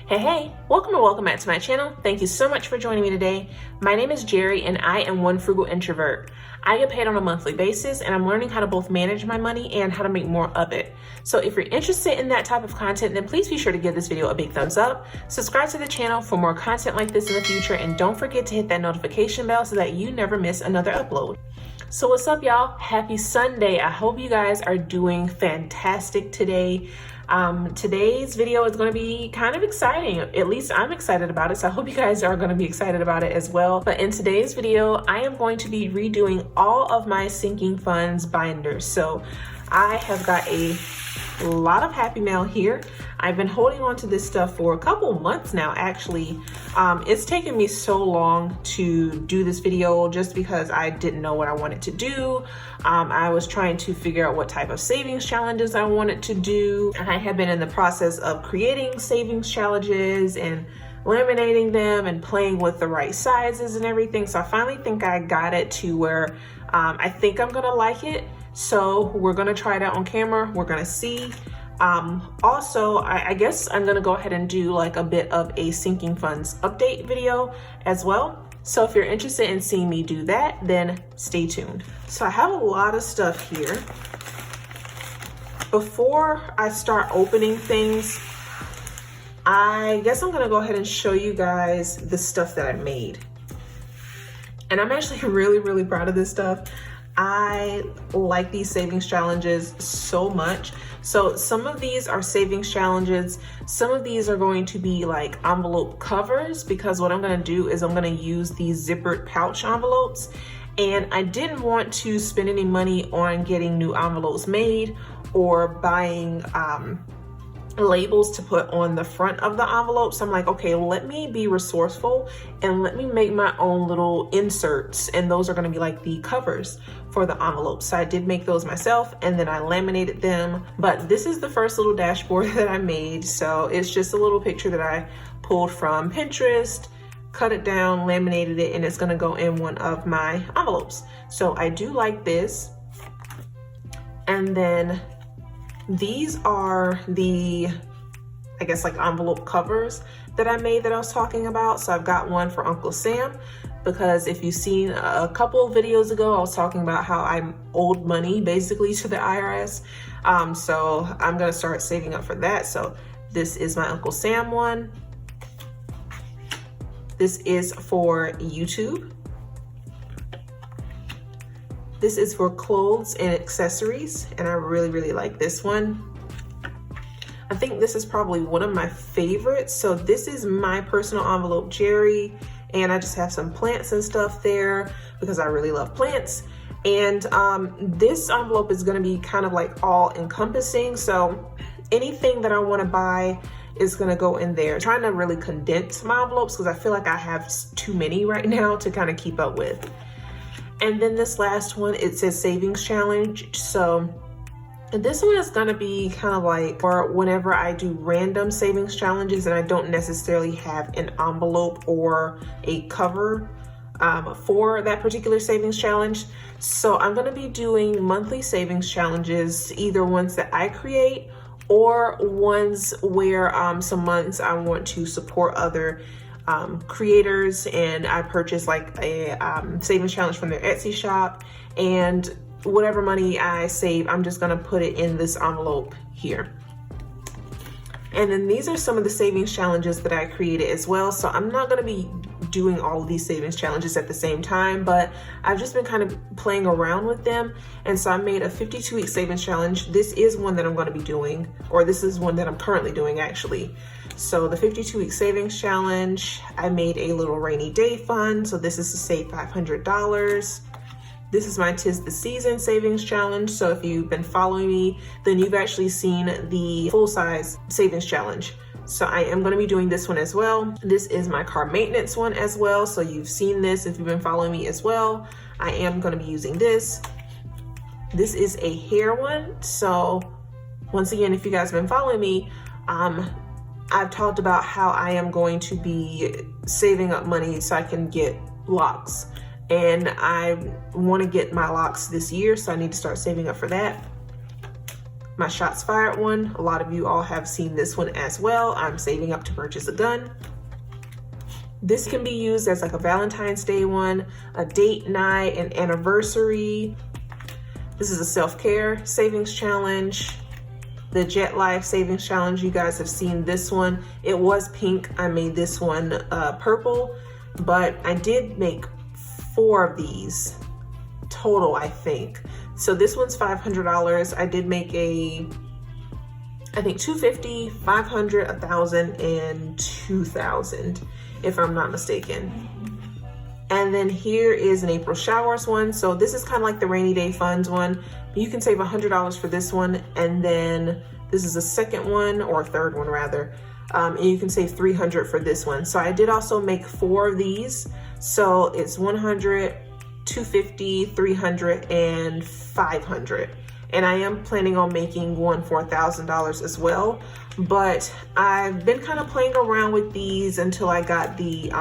Hey, welcome back to my channel. Thank you so much for joining me today. My name is Jerry and I am one frugal introvert. I get paid on a monthly basis and I'm learning how to both manage my money and how to make more of it. So if you're interested in that type of content, then please be sure to give this video a big thumbs up. Subscribe to the channel for more content like this in the future, and don't forget to hit that notification bell so that you never miss another upload. So what's up, y'all? Happy Sunday. I hope you guys are doing fantastic today. Today's video is going to be kind of exciting. At least I'm excited about it, so I hope you guys are going to be excited about it as well. But in today's video, I am going to be redoing all of my sinking funds binders. So I have got a lot of happy mail here. I've been holding on to this stuff for a couple months now, actually. It's taken me so long to do this video just because I didn't know what I wanted to do. I was trying to figure out what type of savings challenges I wanted to do. And I have been in the process of creating savings challenges and laminating them and playing with the right sizes and everything. So I finally think I got it to where I think I'm gonna like it. So we're gonna try it out on camera. We're gonna see. Also, I guess I'm gonna go ahead and do like a bit of a sinking funds update video as well. So if you're interested in seeing me do that, then stay tuned. So I have a lot of stuff here. Before I start opening things, I guess I'm gonna go ahead and show you guys the stuff that I made. And I'm actually really proud of this stuff. I like these savings challenges so much. So some of these are savings challenges. Some of these are going to be like envelope covers, because what I'm going to do is I'm going to use these zippered pouch envelopes. And I didn't want to spend any money on getting new envelopes made or buying labels to put on the front of the envelope. So I'm like, okay, let me be resourceful and let me make my own little inserts, and those are going to be like the covers for the envelopes. So I did make those myself and then I laminated them. But this is the first little dashboard that I made. So it's just a little picture that I pulled from Pinterest, cut it down, laminated it, and it's going to go in one of my envelopes. So I do like this. And then these are the, I guess, like envelope covers that I made that I was talking about. So I've got one for Uncle Sam, because if you've seen a couple of videos ago, I was talking about how I owed money basically to the IRS. So I'm gonna start saving up for that. So this is my Uncle Sam one. This is for YouTube. This is for clothes and accessories, and I really like this one. I think this is probably one of my favorites. So this is my personal envelope, Jerry, and I just have some plants and stuff there because I really love plants. And this envelope is gonna be kind of like all encompassing. So anything that I wanna buy is gonna go in there. I'm trying to really condense my envelopes because I feel like I have too many right now to kind of keep up with. And then this last one, it says savings challenge. So this one is gonna be kind of like for whenever I do random savings challenges and I don't necessarily have an envelope or a cover for that particular savings challenge. So I'm gonna be doing monthly savings challenges, either ones that I create or ones where some months I want to support other creators, and I purchase like a savings challenge from their Etsy shop, and whatever money I save, I'm just gonna put it in this envelope here. And then these are some of the savings challenges that I created as well. So I'm not gonna be doing all of these savings challenges at the same time, but I've just been kind of playing around with them. And so I made a 52-week savings challenge. This is one that I'm gonna be doing, or this is one that I'm currently doing actually. So the 52-week savings challenge, I made a little rainy day fund. So this is to save $500. This is my 'Tis the Season savings challenge. So if you've been following me, then you've actually seen the full-size savings challenge. So I am gonna be doing this one as well. This is my car maintenance one as well. So you've seen this if you've been following me as well. I am gonna be using this. This is a hair one. So once again, if you guys have been following me, I've talked about how I am going to be saving up money so I can get locks. And I want to get my locks this year, so I need to start saving up for that. my shots fired one. A lot of you all have seen this one as well. I'm saving up to purchase a gun. This can be used as like a Valentine's Day one, a date night, an anniversary. This is a self-care savings challenge. The Jet Life savings challenge, you guys have seen this one. It was pink. I made this one purple, but I did make 4 of these total, I think. So this one's $500. I did make I think $250, $500, $1,000, and $2,000, if I'm not mistaken. And then here is an April showers one. So this is kind of like the rainy day funds one. You can save $100 for this one. And then this is a second one, or a third one rather. And you can save $300 for this one. So I did also make 4 of these. So it's $100, $250, $300, and $500. And I am planning on making one for $1,000 as well. But I've been kind of playing around with these until I got the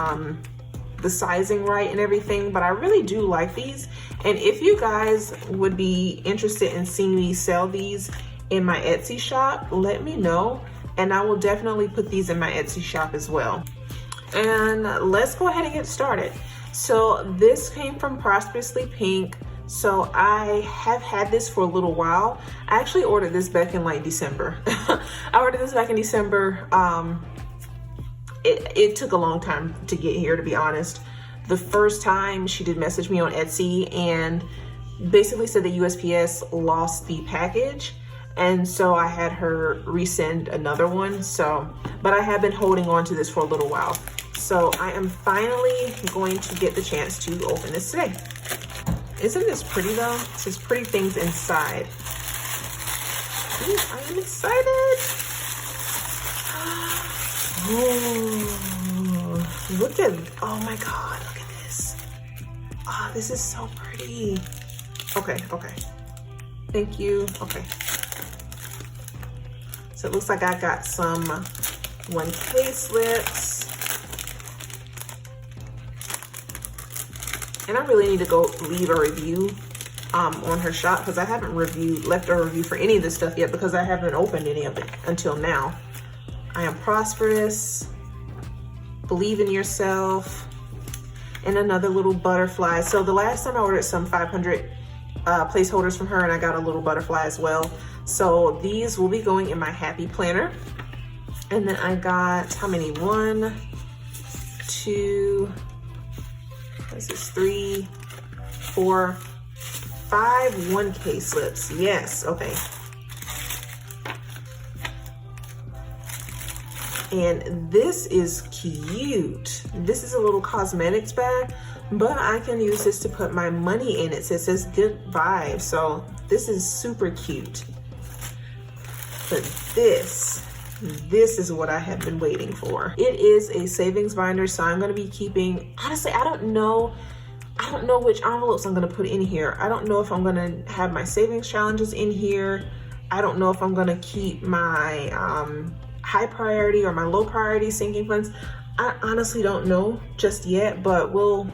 sizing right and everything, but I really do like these. And if you guys would be interested in seeing me sell these in my Etsy shop, let me know, and I will definitely put these in my Etsy shop as well. And let's go ahead and get started. So this came from Prosperously Pink. So I have had this for a little while. I actually ordered this back in like December. I ordered this back in December. It took a long time to get here, to be honest. The first time she did message me on Etsy and basically said the USPS lost the package. And so I had her resend another one. But I have been holding on to this for a little while. So I am finally going to get the chance to open this today. Isn't this pretty though? It says pretty things inside. Ooh, I am excited. Oh, look at, oh my God, look at this. Oh, this is so pretty. Okay. Thank you, okay. So it looks like I got some 1K slips. And I really need to go leave a review on her shop, because I haven't left a review for any of this stuff yet, because I haven't opened any of it until now. I am prosperous, believe in yourself, and another little butterfly. So the last time I ordered some 500 placeholders from her, and I got a little butterfly as well. So these will be going in my happy planner. And then I got, how many? 1, 2, this is 3, 4, 5 1K slips. Yes, okay. And this is cute. This is a little cosmetics bag, but I can use this to put my money in it. So it says good vibes. So this is super cute. But this is what I have been waiting for. It is a savings binder, so I'm gonna be keeping, honestly, I don't know which envelopes I'm gonna put in here. I don't know if I'm gonna have my savings challenges in here. I don't know if I'm gonna keep my high priority or my low priority sinking funds. I honestly don't know just yet, but we'll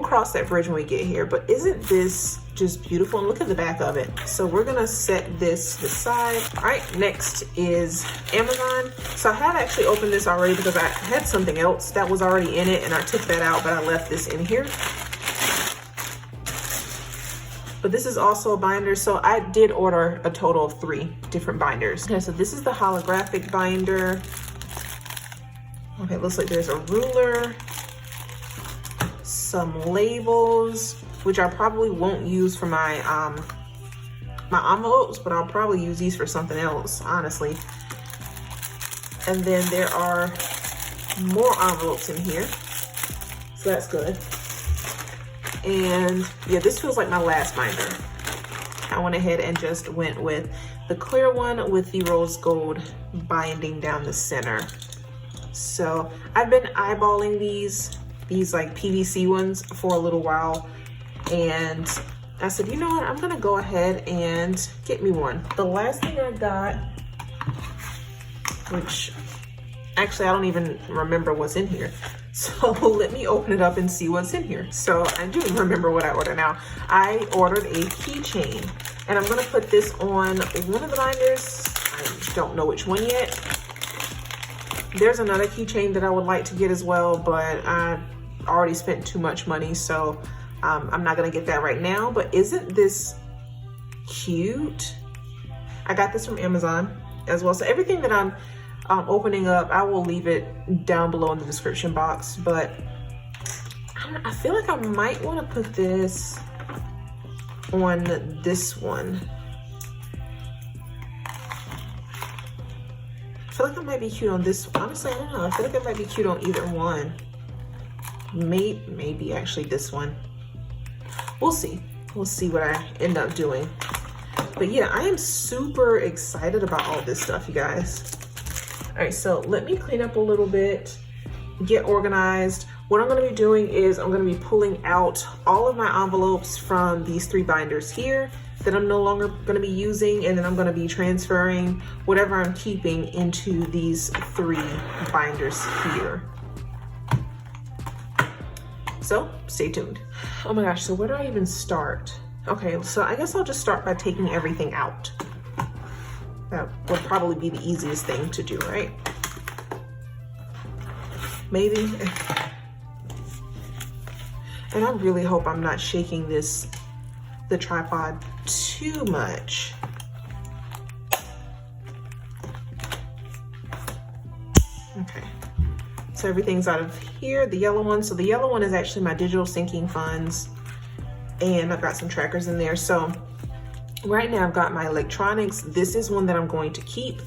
cross that bridge when we get here. But isn't this just beautiful? And look at the back of it. So we're gonna set this aside. All right, next is Amazon. So I have actually opened this already because I had something else that was already in it and I took that out, but I left this in here. But this is also a binder. So I did order a total of 3 different binders. Okay, so this is the holographic binder. Okay, it looks like there's a ruler, some labels, which I probably won't use for my my envelopes, but I'll probably use these for something else, honestly. And then there are more envelopes in here, so that's good. And yeah, this feels like my last binder. I went ahead and just went with the clear one with the rose gold binding down the center. So I've been eyeballing these like PVC ones for a little while, and I said, you know what, I'm gonna go ahead and get me one. The last thing I got, which actually I don't even remember what's in here, so let me open it up and see what's in here. So I do remember what I ordered now. I ordered a keychain. And I'm gonna put this on one of the binders. I don't know which one yet. There's another keychain that I would like to get as well, but I already spent too much money, so I'm not gonna get that right now. But isn't this cute? I got this from Amazon as well. So everything that I'm opening up, I will leave it down below in the description box. But I feel like I might want to put this on this one. I feel like it might be cute on this. Honestly, I don't know. I feel like it might be cute on either one. Maybe actually this one. We'll see. We'll see what I end up doing. But yeah, I am super excited about all this stuff, you guys. All right, so let me clean up a little bit, get organized. What I'm gonna be doing is I'm gonna be pulling out all of my envelopes from these 3 binders here that I'm no longer gonna be using, and then I'm gonna be transferring whatever I'm keeping into these 3 binders here. So stay tuned. Oh my gosh, so where do I even start? Okay, so I guess I'll just start by taking everything out. That would probably be the easiest thing to do, right? Maybe. And I really hope I'm not shaking the tripod too much. Okay, so everything's out of here, the yellow one. So the yellow one is actually my digital sinking funds, and I've got some trackers in there. So right now I've got my electronics. This is one that I'm going to keep.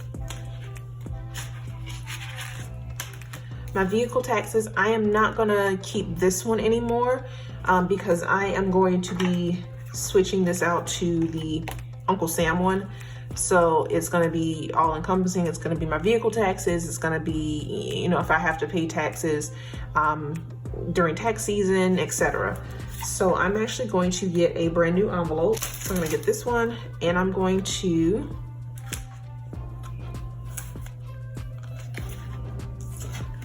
My vehicle taxes, I am not gonna keep this one anymore because I am going to be switching this out to the Uncle Sam one. So it's gonna be all encompassing. It's gonna be my vehicle taxes. It's gonna be, you know, if I have to pay taxes during tax season, etc. So I'm actually going to get a brand new envelope. So I'm gonna get this one, and I'm going to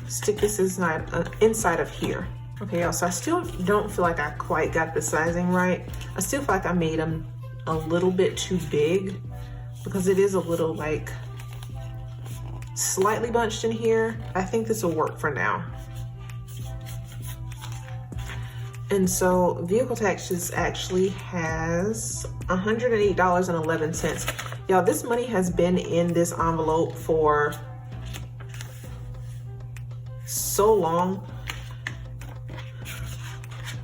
stick this inside of here. Okay, y'all, so I still don't feel like I quite got the sizing right. I still feel like I made them a little bit too big because it is a little like slightly bunched in here. I think this will work for now. And so vehicle taxes actually has $108.11. Y'all, this money has been in this envelope for so long.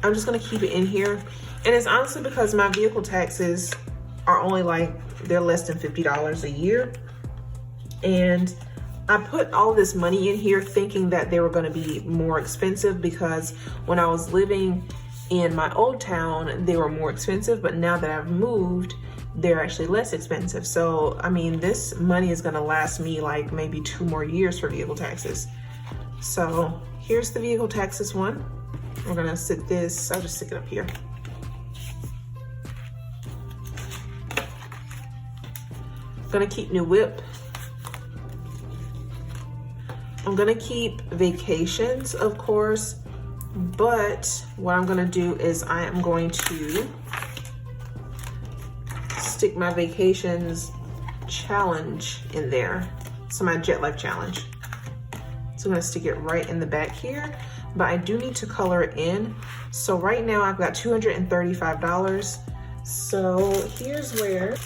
I'm just gonna keep it in here. And it's honestly because my vehicle taxes are only like, they're less than $50 a year. And I put all this money in here thinking that they were gonna be more expensive because when I was living in my old town, they were more expensive, but now that I've moved, they're actually less expensive. So, I mean, this money is gonna last me like maybe 2 more years for vehicle taxes. So here's the vehicle taxes one. We're gonna stick this, I'll just stick it up here. Gonna keep new whip. I'm gonna keep vacations, of course, but what I'm gonna do is I am going to stick my vacations challenge in there. So my Jet Life challenge. So I'm gonna stick it right in the back here, but I do need to color it in. So right now I've got $235. So here's where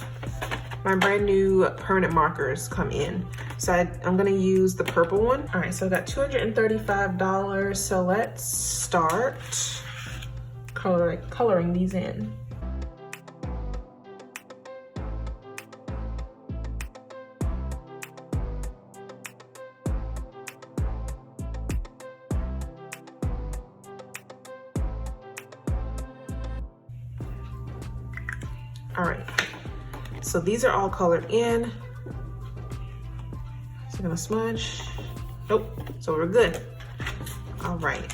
my brand new permanent markers come in. So I'm gonna use the purple one. All right, so I got $235. So let's start coloring these in. All right, so these are all colored in. So I'm gonna smudge. Nope, so we're good. All right.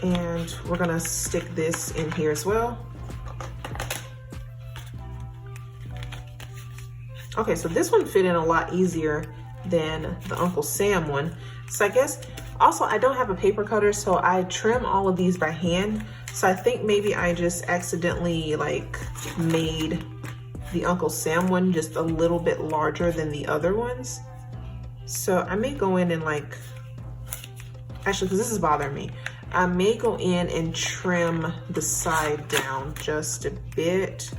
And we're gonna stick this in here as well. Okay, so this one fit in a lot easier than the Uncle Sam one. So I guess Also, I don't have a paper cutter, so I trim all of these by hand. So I think maybe I just accidentally like made the Uncle Sam one just a little bit larger than the other ones. So I may go in and like, actually, because this is bothering me, I may go in and trim the side down just a bit.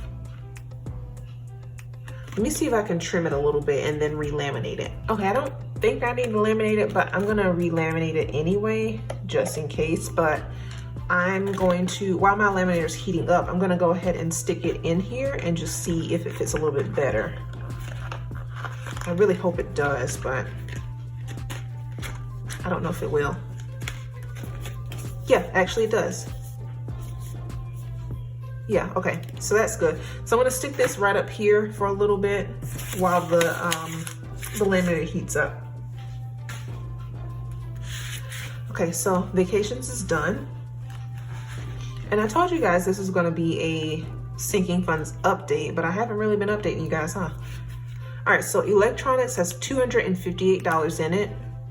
Let me see if I can trim it a little bit and then relaminate it. Okay, I don't think I need to laminate it, but I'm gonna relaminate it anyway, just in case. But I'm going to, while my laminator is heating up, I'm gonna go ahead and stick it in here and just see if it fits a little bit better. I really hope it does, but I don't know if it will. Yeah, actually it does. Yeah, okay, so that's good. So I'm gonna stick this right up here for a little bit while the laminator heats up. Okay, so vacations is done. And I told you guys this was gonna be a sinking funds update, but I haven't really been updating you guys, huh? All right, so electronics has $258 in it.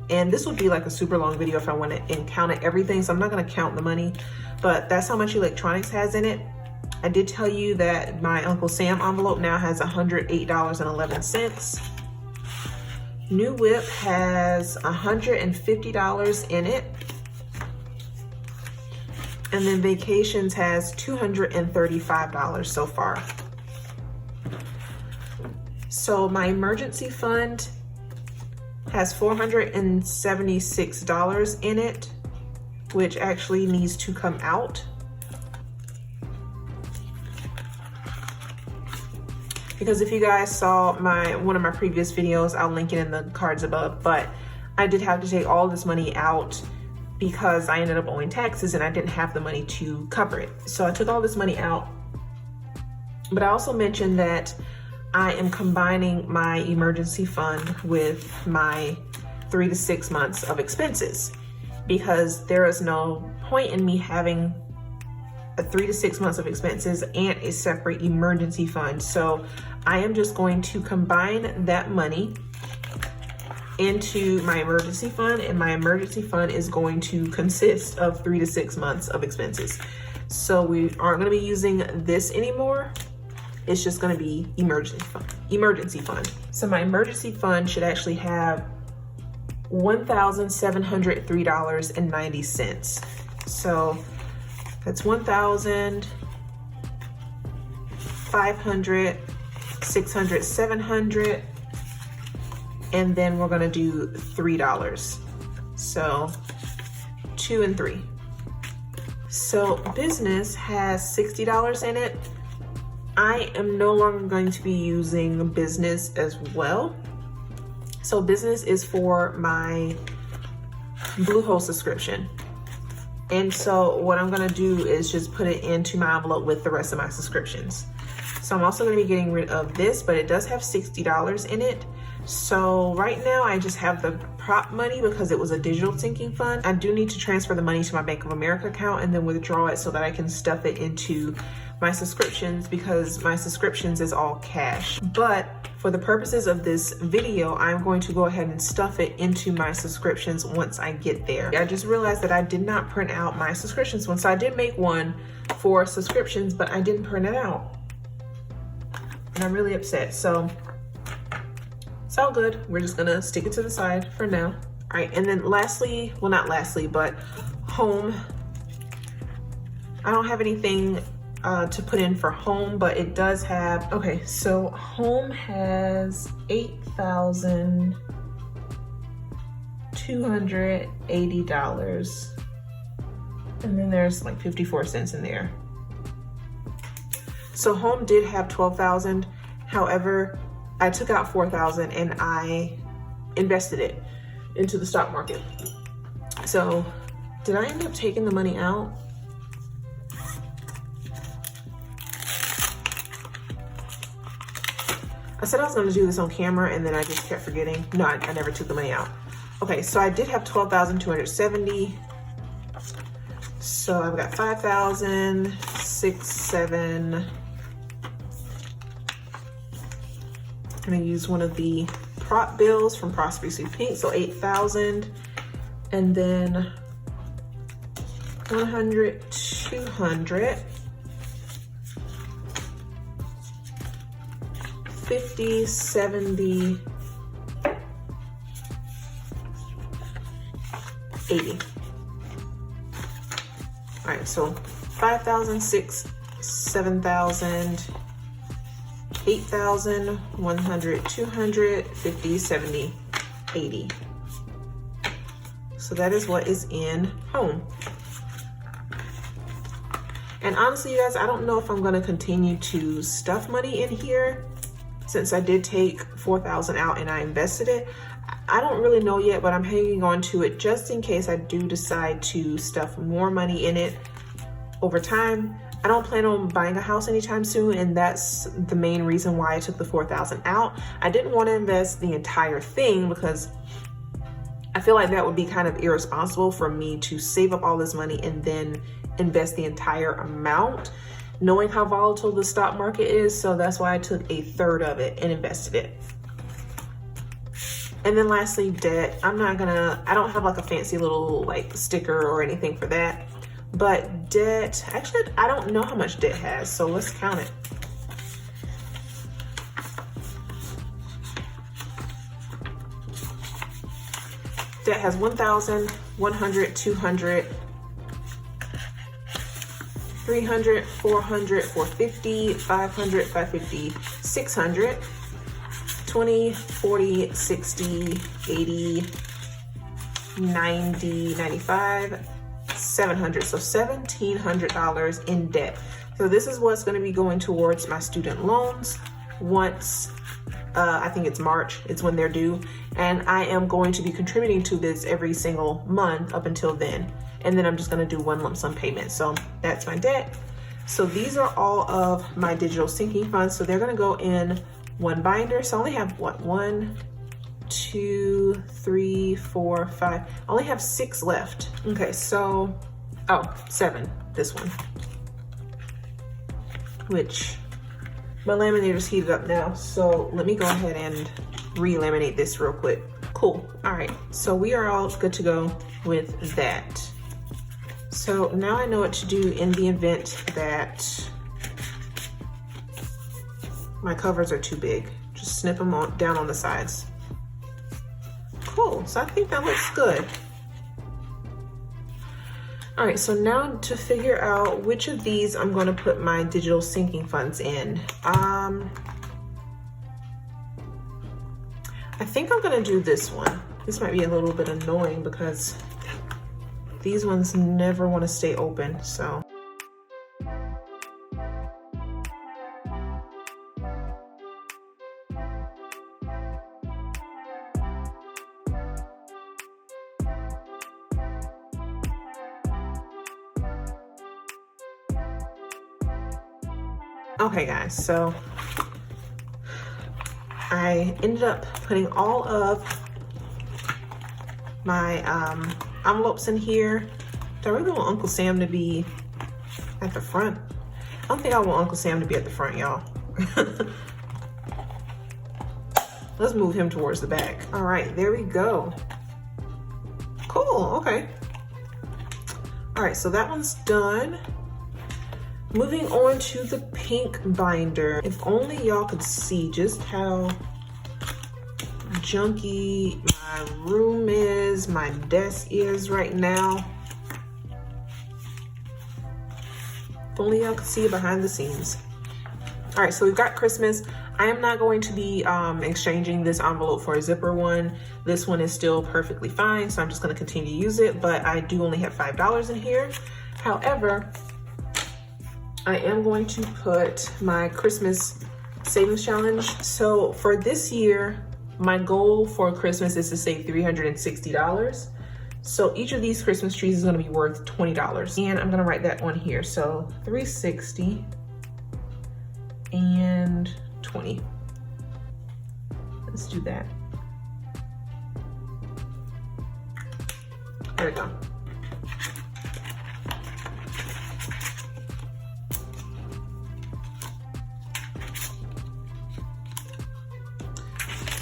And this would be like a super long video if I went and counted everything. So I'm not gonna count the money, but that's how much electronics has in it. I did tell you that my Uncle Sam envelope now has $108.11. New Whip has $150 in it. And then Vacations has $235 so far. So my emergency fund has $476 in it, which actually needs to come out. Because if you guys saw one of my previous videos, I'll link it in the cards above, but I did have to take all this money out because I ended up owing taxes and I didn't have the money to cover it. So I took all this money out. But I also mentioned that I am combining my emergency fund with my 3 to 6 months of expenses, because there is no point in me having a 3 to 6 months of expenses and a separate emergency fund. So I am just going to combine that money into my emergency fund, and my emergency fund is going to consist of 3 to 6 months of expenses. So we aren't going to be using this anymore. It's just going to be emergency fund. So my emergency fund should actually have $1,703.90. So that's 1,000, 500, 600, 700, and then we're gonna do $3. So 2 and 3. So business has $60 in it. I am no longer going to be using business as well. So business is for my Bluehost subscription. And so what I'm gonna do is just put it into my envelope with the rest of my subscriptions. So I'm also gonna be getting rid of this, but it does have $60 in it. So right now I just have the prop money because it was a digital sinking fund. I do need to transfer the money to my Bank of America account and then withdraw it so that I can stuff it into my subscriptions, because my subscriptions is all cash. But for the purposes of this video, I'm going to go ahead and stuff it into my subscriptions once I get there. I just realized that I did not print out my subscriptions one. So I did make one for subscriptions, but I didn't print it out. And I'm really upset. So it's all good. We're just gonna stick it to the side for now. All right, and then lastly, well, not lastly, but home. I don't have anything to put in for home, but it does have, okay, so home has $8,280. And then there's like 54 cents in there. So home did have 12,000. However, I took out 4,000 and I invested it into the stock market. So did I end up taking the money out? I said I was gonna do this on camera and then I just kept forgetting. No, I never took the money out. Okay, so I did have 12,270. So I've got 5,000, 6, 7. I'm gonna use one of the prop bills from Prosperity Pink, so 8,000. and then 100, 200, 50, 70, 80. All right, so 5,000, 6, 7,000, 8,000, 100, 200, 50, 70, 80. So that is what is in home. And honestly, you guys, I don't know if I'm gonna continue to stuff money in here since I did take 4,000 out and I invested it. I don't really know yet, but I'm hanging on to it just in case I do decide to stuff more money in it over time. I don't plan on buying a house anytime soon, and that's the main reason why I took the 4,000 out. I didn't want to invest the entire thing because I feel like that would be kind of irresponsible for me to save up all this money and then invest the entire amount, knowing how volatile the stock market is. So that's why I took a third of it and invested it. And then lastly, debt. I don't have like a fancy little like sticker or anything for that. But debt, actually, I don't know how much debt has, so let's count it. Debt has 1,000, 100, 200, 300, 400, 450, 500, 550, 600, 20, 40, 60, 80, 90, 95, 700. So $1,700 in debt. So this is what's going to be going towards my student loans once I think it's March, it's when they're due. And I am going to be contributing to this every single month up until then. And then I'm just going to do one lump sum payment. So that's my debt. So these are all of my digital sinking funds. So they're going to go in one binder. So I only have what, 1, 2, 3, 4, 5. I only have 6 left. Okay, so, 7, this one. Which, my laminator's heated up now. So let me go ahead and re-laminate this real quick. Cool, all right. So we are all good to go with that. So now I know what to do in the event that my covers are too big. Just snip them down on the sides. Cool, so I think that looks good. All right, so now to figure out which of these I'm gonna put my digital sinking funds in. I think I'm gonna do this one. This might be a little bit annoying because these ones never wanna stay open, so. Okay guys, so I ended up putting all of my envelopes in here. Do I really want Uncle Sam to be at the front? I don't think I want Uncle Sam to be at the front, y'all. Let's move him towards the back. All right, there we go. Cool, okay. All right, so that one's done. Moving on to the pink binder. If only y'all could see just how junky my room is, my desk is right now. If only y'all could see behind the scenes. All right, so we've got Christmas. I am not going to be exchanging this envelope for a zipper one. This one is still perfectly fine, so I'm just gonna continue to use it, but I do only have $5 in here. However, I am going to put my Christmas savings challenge. So for this year, my goal for Christmas is to save $360. So each of these Christmas trees is gonna be worth $20. And I'm gonna write that on here. So 360 and 20. Let's do that. There we go.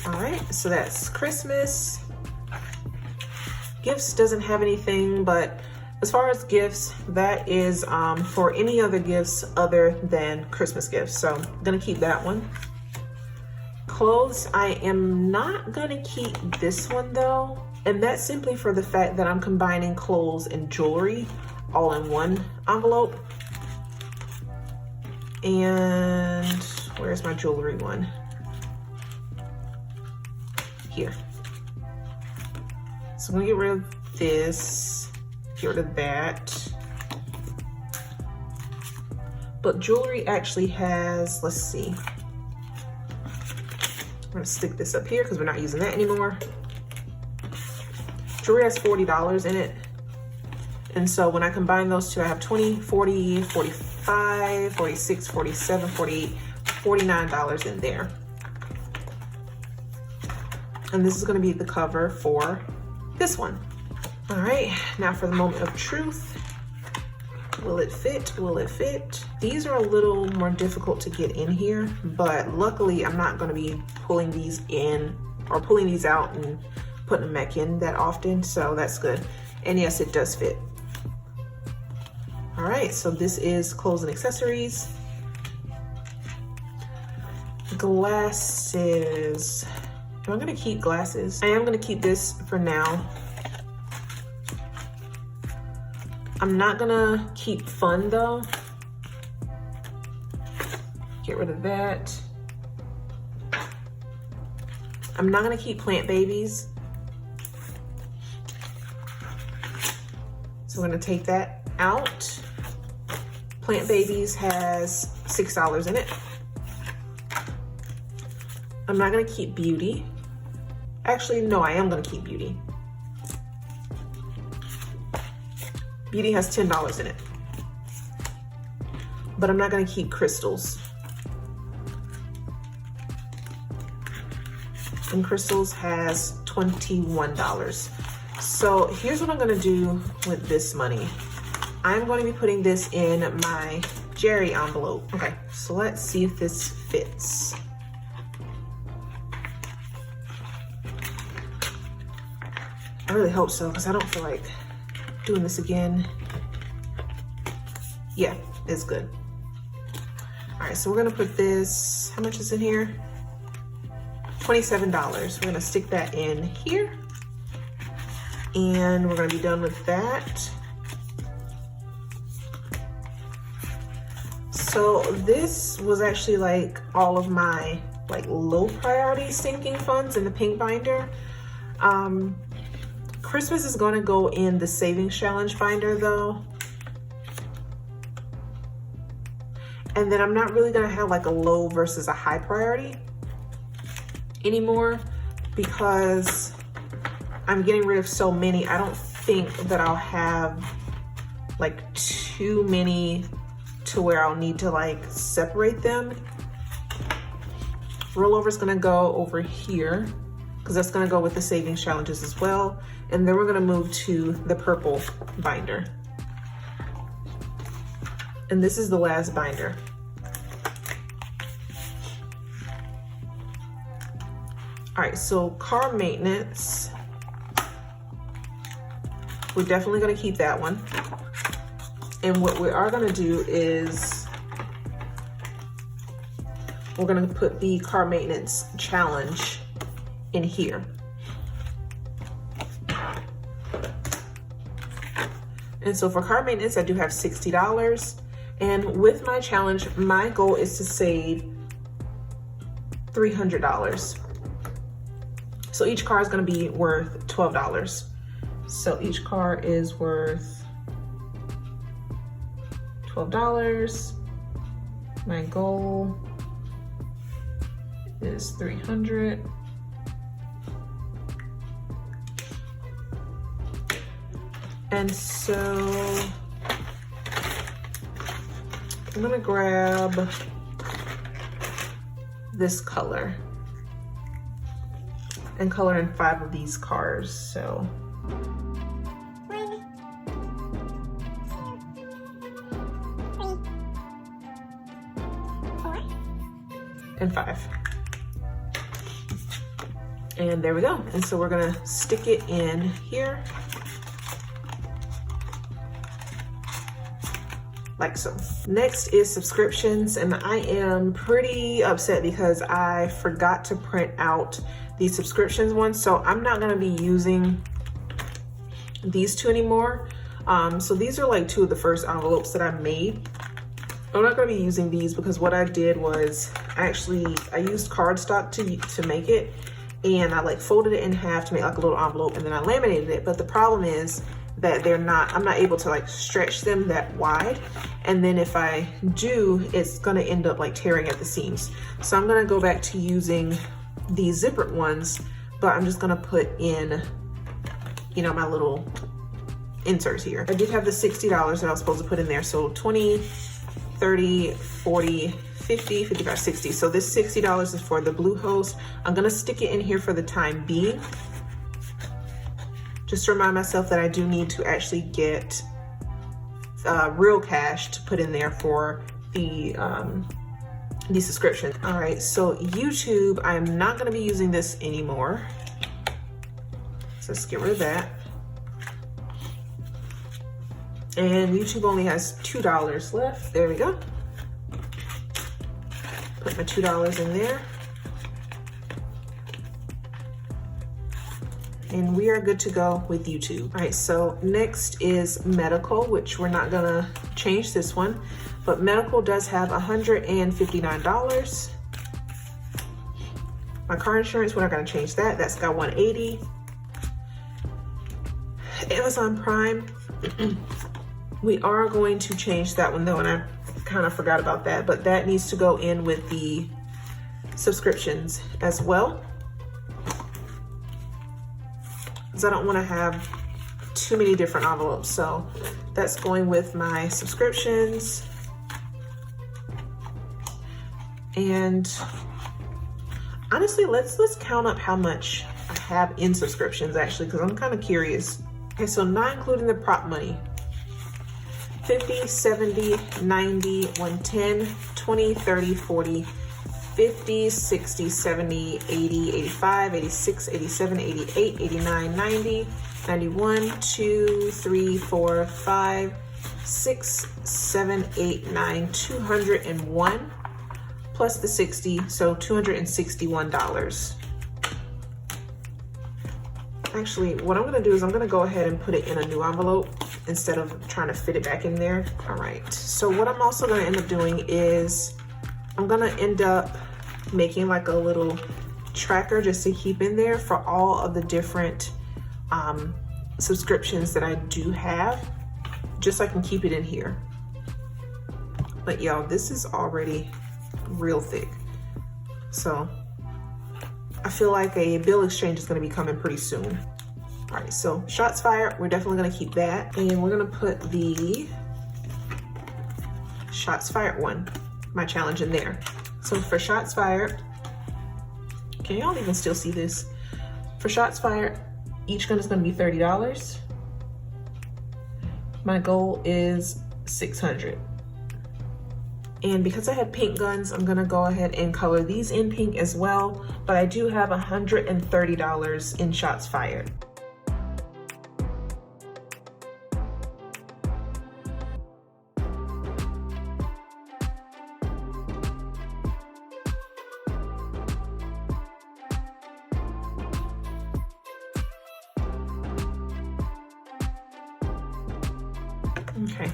All right, so that's Christmas. Gifts doesn't have anything, but as far as gifts, that is for any other gifts other than Christmas gifts. So I'm gonna keep that one. Clothes, I am not gonna keep this one though. And that's simply for the fact that I'm combining clothes and jewelry all in one envelope. And where's my jewelry one? Here. So I'm gonna get rid of this, get rid of that. But jewelry actually has, let's see. I'm gonna stick this up here because we're not using that anymore. Jewelry has $40 in it. And so when I combine those two, I have 20, 40, 45, 46, 47, 48, $49 in there. And this is gonna be the cover for this one. All right, now for the moment of truth. Will it fit? Will it fit? These are a little more difficult to get in here, but luckily I'm not gonna be pulling these in or pulling these out and putting them back in that often, so that's good. And yes, it does fit. All right, so this is clothes and accessories. Glasses. I'm gonna keep glasses. I am gonna keep this for now. I'm not gonna keep fun though. Get rid of that. I'm not gonna keep plant babies. So we're gonna take that out. Plant babies has $6 in it. I'm not gonna keep beauty. Actually, no, I am gonna keep beauty. Beauty has $10 in it. But I'm not gonna keep crystals. And crystals has $21. So here's what I'm gonna do with this money. I'm going to be putting this in my Jerry envelope. Okay, so let's see if this fits. I really hope so, because I don't feel like doing this again. Yeah, it's good. All right, so we're gonna put this, how much is in here? $27. We're gonna stick that in here. And we're gonna be done with that. So this was actually like all of my like low priority sinking funds in the pink binder. Christmas is gonna go in the savings challenge binder though. And then I'm not really gonna have like a low versus a high priority anymore because I'm getting rid of so many. I don't think that I'll have like too many to where I'll need to like separate them. Rollover is gonna go over here because that's gonna go with the savings challenges as well. And then we're gonna move to the purple binder. And this is the last binder. All right, so car maintenance. We're definitely gonna keep that one. And what we are gonna do is we're gonna put the car maintenance challenge in here. And so for car maintenance, I do have $60. And with my challenge, my goal is to save $300. So each car is gonna be worth $12. So each car is worth $12. My goal is $300. And so I'm gonna grab this color and color in 5 of these cars. So and 5. And there we go. And so we're gonna stick it in here. like so. Next is subscriptions, and I am pretty upset because I forgot to print out the subscriptions ones, so I'm not gonna be using these two anymore. So these are like two of the first envelopes that I made. I'm not gonna be using these because what I did was I used cardstock to make it, and I like folded it in half to make like a little envelope, and then I laminated it. But the problem is that I'm not able to like stretch them that wide, and then if I do, it's gonna end up like tearing at the seams. So I'm gonna go back to using these zippered ones, but I'm just gonna put in, you know, my little inserts here. I did have the $60 that I was supposed to put in there, so 20, 30, 40, 50, 55, 60. So this $60 is for the Bluehost. I'm gonna stick it in here for the time being, just to remind myself that I do need to actually get real cash to put in there for the subscription. All right, so YouTube, I am not gonna be using this anymore. So let's get rid of that. And YouTube only has $2 left. There we go. Put my $2 in there. And we are good to go with YouTube. All right, so next is medical, which we're not gonna change this one, but medical does have $159. My car insurance, we're not gonna change that. That's got $180. Amazon Prime, we are going to change that one though, and I kind of forgot about that, but that needs to go in with the subscriptions as well, because I don't want to have too many different envelopes. So that's going with my subscriptions. And honestly, let's count up how much I have in subscriptions actually, because I'm kind of curious. Okay, so not including the prop money. 50, 70, 90, 110, 20, 30, 40, 50, 60, 70, 80, 85, 86, 87, 88, 89, 90, 91, 2, 3, 4, 5, 6, 7, 8, 9, 201 plus the 60, so $261. Actually, what I'm gonna do is I'm gonna go ahead and put it in a new envelope instead of trying to fit it back in there. All right, so what I'm also gonna end up doing is I'm gonna end up making like a little tracker just to keep in there for all of the different subscriptions that I do have, just so I can keep it in here. But y'all, this is already real thick. So I feel like a bill exchange is gonna be coming pretty soon. All right, so shots fired, we're definitely gonna keep that. And we're gonna put the shots fired one, my challenge, in there. So for shots fired, can y'all even still see this? For shots fired, each gun is gonna be $30. My goal is 600. And because I have pink guns, I'm gonna go ahead and color these in pink as well, but I do have $130 in shots fired. Okay.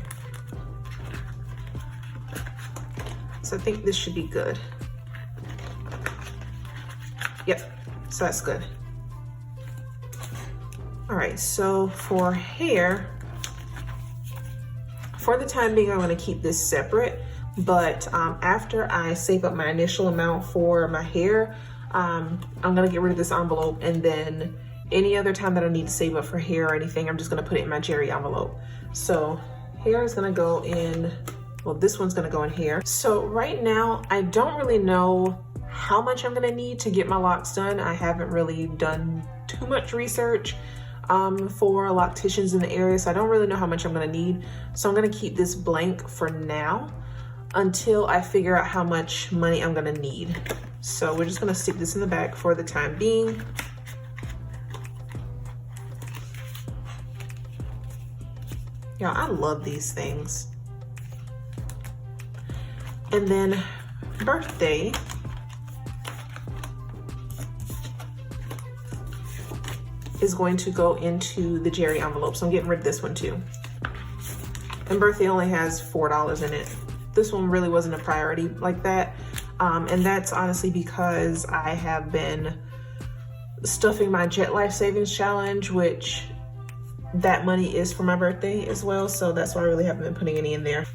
So I think this should be good. Yep, so that's good. All right, so for hair, for the time being, I'm gonna keep this separate, but after I save up my initial amount for my hair, I'm gonna get rid of this envelope, and then any other time that I need to save up for hair or anything, I'm just gonna put it in my Jerry envelope. So hair is gonna go in, well, this one's gonna go in here. So right now, I don't really know how much I'm gonna need to get my locks done. I haven't really done too much research for locticians in the area, so I don't really know how much I'm gonna need. So I'm gonna keep this blank for now until I figure out how much money I'm gonna need. So we're just gonna stick this in the back for the time being. Yeah, I love these things. And then birthday is going to go into the Jerry envelope. So I'm getting rid of this one too. And birthday only has $4 in it. This one really wasn't a priority like that. And that's honestly because I have been stuffing my Jet Life Savings Challenge, which that money is for my birthday as well. So that's why I really haven't been putting any in there.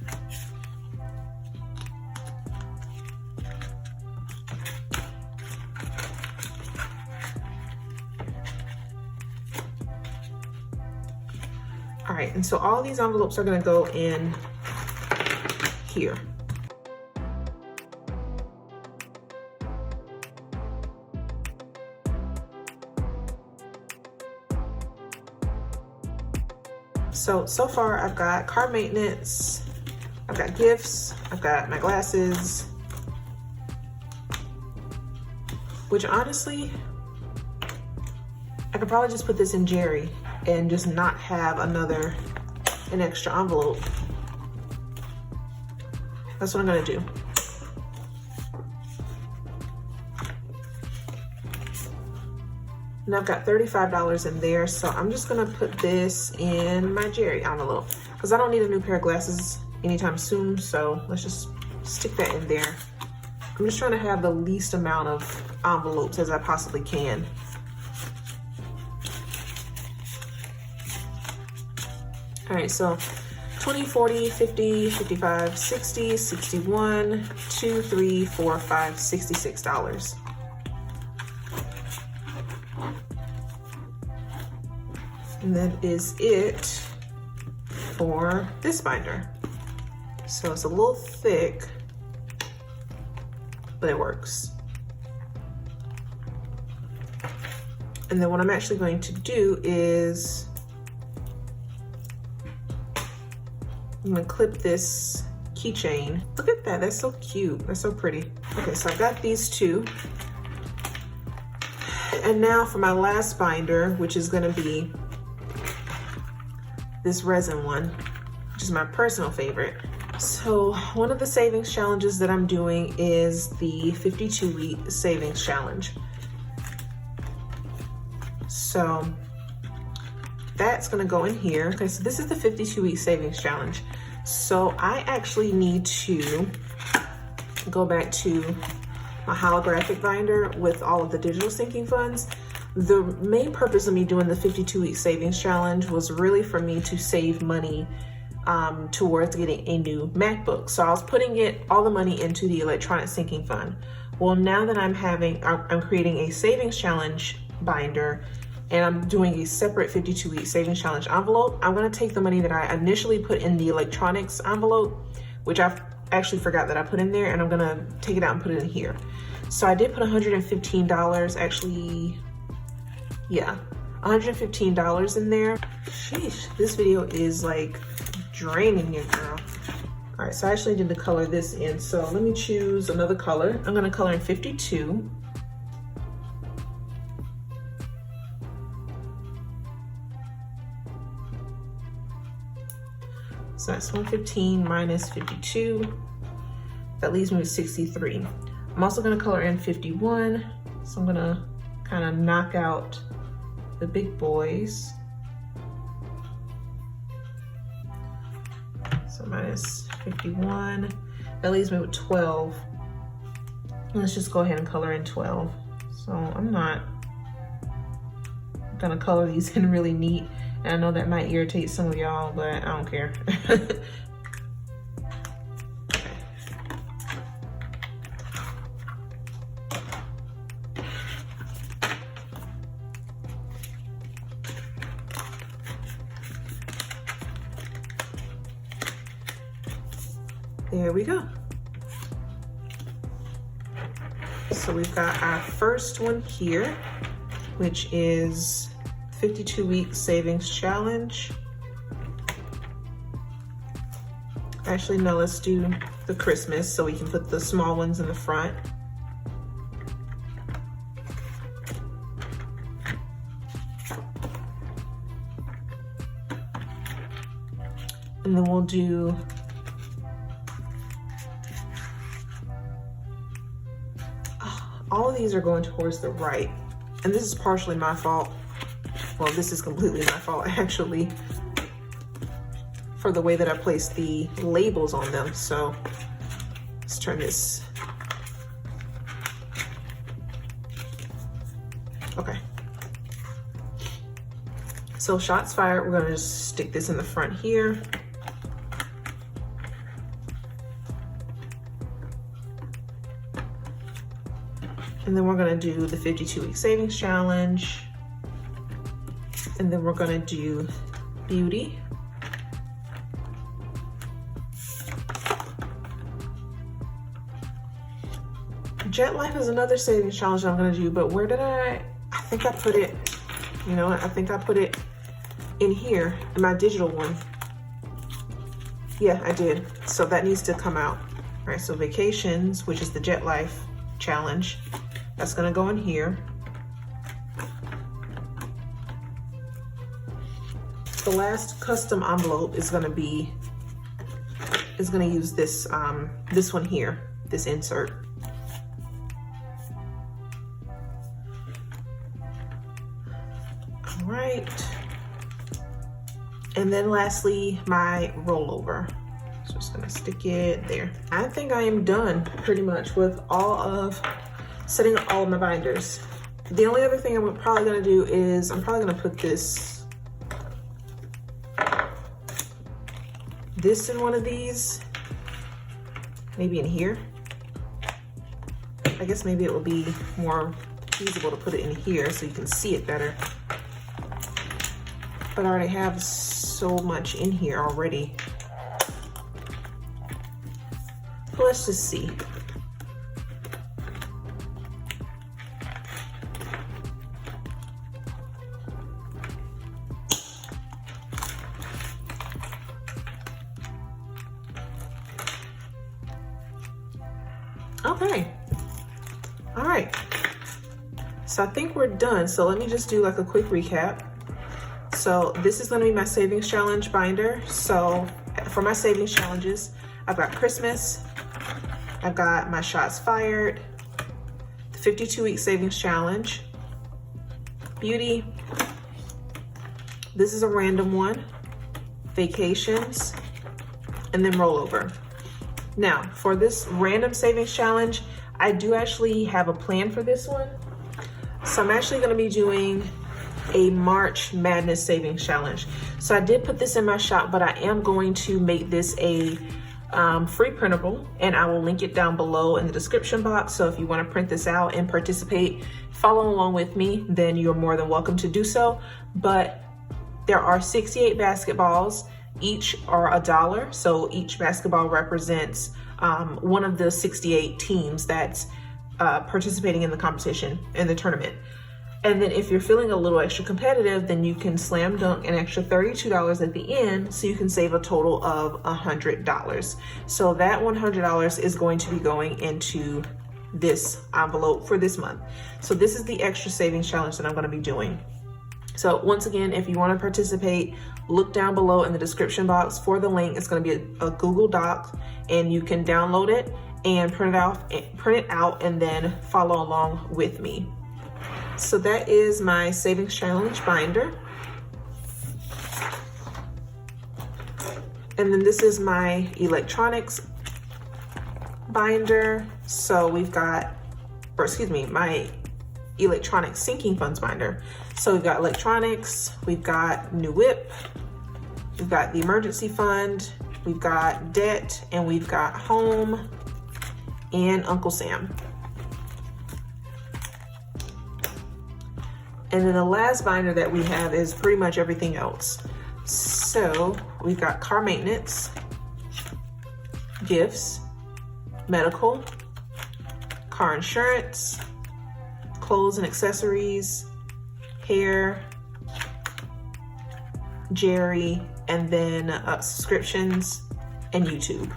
All right, and so all these envelopes are gonna go in here. So far I've got car maintenance, I've got gifts, I've got my glasses, which honestly, I could probably just put this in Jerry and just not have an extra envelope. That's what I'm gonna do. And I've got $35 in there, so I'm just gonna put this in my Jerry envelope because I don't need a new pair of glasses anytime soon, so let's just stick that in there. I'm just trying to have the least amount of envelopes as I possibly can. All right, so 20, 40, 50, 55, 60, 61, 2, 3, 4, 5, $66. And that is it for this binder. So it's a little thick, but it works. And then what I'm actually going to do is I'm gonna clip this keychain. Look at that, that's so cute, that's so pretty. Okay, so I've got these two. And now for my last binder, which is gonna be this resin one, which is my personal favorite. So one of the savings challenges that I'm doing is the 52-week savings challenge. So that's gonna go in here. Okay, so this is the 52-week savings challenge. So I actually need to go back to my holographic binder with all of the digital sinking funds. The main purpose of me doing the 52-week savings challenge was really for me to save money towards getting a new MacBook. So I was putting all the money into the electronic sinking fund. Well, now that I'm creating a savings challenge binder and I'm doing a separate 52-week savings challenge envelope, I'm gonna take the money that I initially put in the electronics envelope, which I've actually forgot that I put in there, and I'm gonna take it out and put it in here. So I did put $115, actually, yeah, $115 in there. Sheesh, this video is like draining you, girl. All right, so I actually did the color this in. So let me choose another color. I'm gonna color in 52. So that's 115 minus 52. That leaves me with 63. I'm also gonna color in 51. So I'm gonna kind of knock out the big boys. So minus 51, that leaves me with 12. Let's just go ahead and color in 12. So I'm not gonna color these in really neat. And I know that might irritate some of y'all, but I don't care. There we go. So we've got our first one here, which is 52-week savings challenge. Actually, no, let's do the Christmas so we can put the small ones in the front. And then we'll do all of these are going towards the right. And this is partially my fault. Well, this is completely my fault actually, for the way that I placed the labels on them. So let's turn this. Okay. So shots fired, we're gonna just stick this in the front here. And then we're gonna do the 52-week savings challenge. And then we're gonna do beauty. Jet Life is another savings challenge that I'm gonna do, but where did I think I put it, you know, I think I put it in here, in my digital one. Yeah, I did. So that needs to come out. All right, so vacations, which is the Jet Life challenge, that's gonna go in here. The last custom envelope is gonna use this, this one here, this insert. All right. And then lastly, my rollover. So just gonna stick it there. I think I am done pretty much with all of setting up all of my binders. The only other thing I'm probably gonna do is I'm probably gonna put this in one of these, maybe in here. I guess maybe it would be more feasible to put it in here so you can see it better. But I already have so much in here already. Let's just see. Okay. All right. So I think we're done. So let me just do like a quick recap. So this is going to be my savings challenge binder. So for my savings challenges, I've got Christmas, I've got my shots fired, the 52-week savings challenge, beauty, this is a random one, vacations, and then rollover. Now for this random savings challenge, I do actually have a plan for this one. So I'm actually going to be doing a March Madness savings challenge. So I did put this in my shop, but I am going to make this a free printable, and I will link it down below in the description box. So if you want to print this out and participate, follow along with me, then you're more than welcome to do so. But there are 68 basketballs, each are $1. So each basketball represents one of the 68 teams that's participating in the competition, in the tournament. And then if you're feeling a little extra competitive, then you can slam dunk an extra $32 at the end, so you can save a total of $100. So that $100 is going to be going into this envelope for this month. So this is the extra savings challenge that I'm going to be doing. So once again, if you want to participate, look down below in the description box for the link. It's going to be a Google Doc, and you can download it and print it out and then follow along with me. So that is my savings challenge binder. And then this is my electronics binder. So we've got, or excuse me, my electronic sinking funds binder. So we've got electronics, we've got new whip, we've got the emergency fund, we've got debt, and we've got home and Uncle Sam. And then the last binder that we have is pretty much everything else. So we've got car maintenance, gifts, medical, car insurance, clothes and accessories, hair, Jerry, and then subscriptions and YouTube.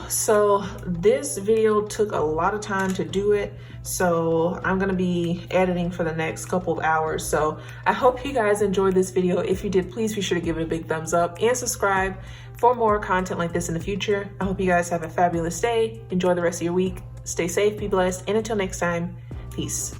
So this video took a lot of time to do it So I'm gonna be editing for the next couple of hours. So I hope you guys enjoyed this video. If you did, please be sure to give it a big thumbs up and subscribe for more content like this in the future. I hope you guys have a fabulous day. Enjoy the rest of your week. Stay safe, be blessed, and until next time, peace.